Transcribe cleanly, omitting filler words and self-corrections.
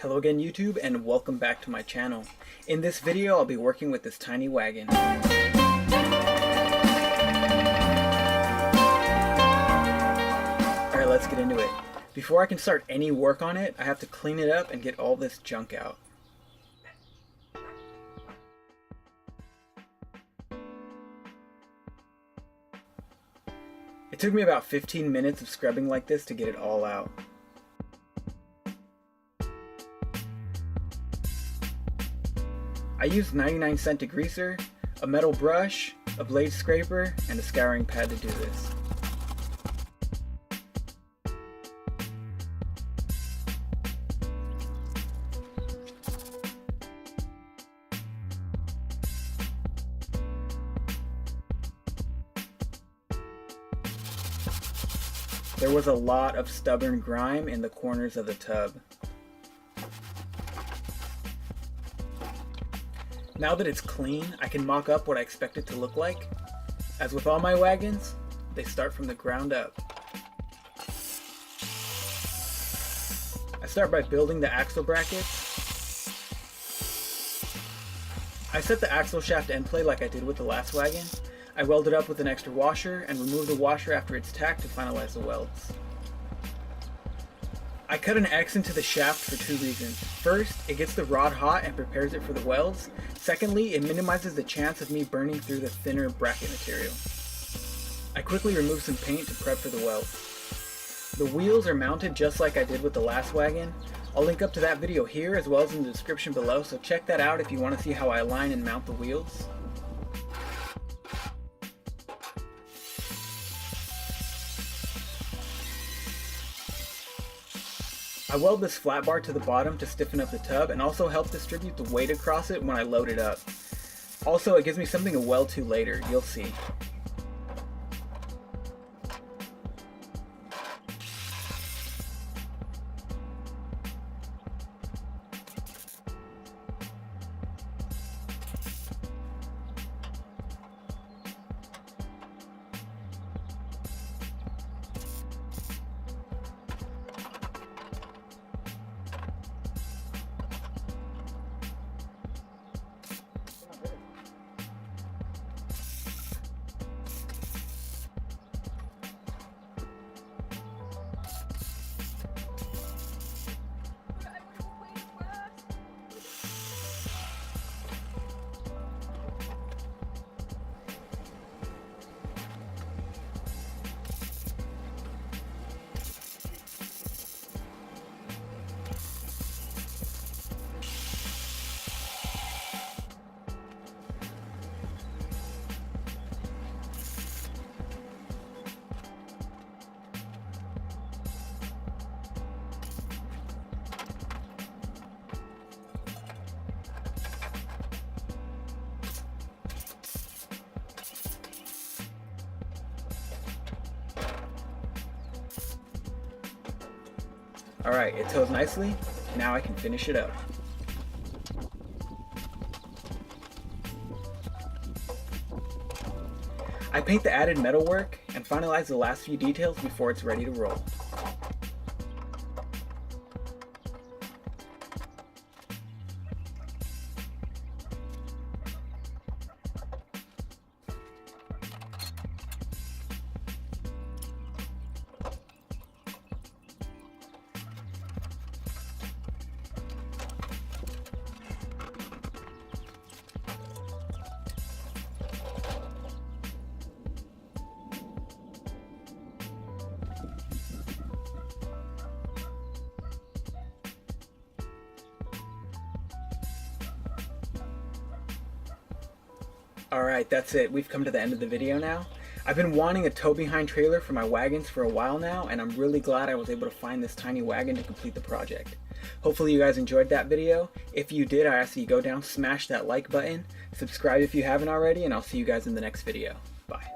Hello again YouTube, and welcome back to my channel. In this video I'll be working with this tiny wagon. Alright, let's get into it. Before I can start any work on it, I have to clean it up and get all this junk out. It took me about 15 minutes of scrubbing like this to get it all out. I used 99-cent degreaser, a metal brush, a blade scraper, and a scouring pad to do this. There was a lot of stubborn grime in the corners of the tub. Now that it's clean, I can mock up what I expect it to look like. As with all my wagons, they start from the ground up. I start by building the axle brackets. I set the axle shaft end plate like I did with the last wagon. I weld it up with an extra washer and remove the washer after it's tacked to finalize the welds. I cut an X into the shaft for two reasons. First, it gets the rod hot and prepares it for the welds. Secondly, it minimizes the chance of me burning through the thinner bracket material. I quickly remove some paint to prep for the welds. The wheels are mounted just like I did with the last wagon. I'll link up to that video here as well as in the description below, so check that out if you want to see how I align and mount the wheels. I weld this flat bar to the bottom to stiffen up the tub and also help distribute the weight across it when I load it up. Also, it gives me something to weld to later, you'll see. Alright, it tows nicely. Now I can finish it up. I paint the added metalwork and finalize the last few details before it's ready to roll. Alright, that's it. We've come to the end of the video now. I've been wanting a tow-behind trailer for my wagons for a while now, and I'm really glad I was able to find this tiny wagon to complete the project. Hopefully you guys enjoyed that video. If you did, I ask that you go down, smash that like button, subscribe if you haven't already, and I'll see you guys in the next video. Bye.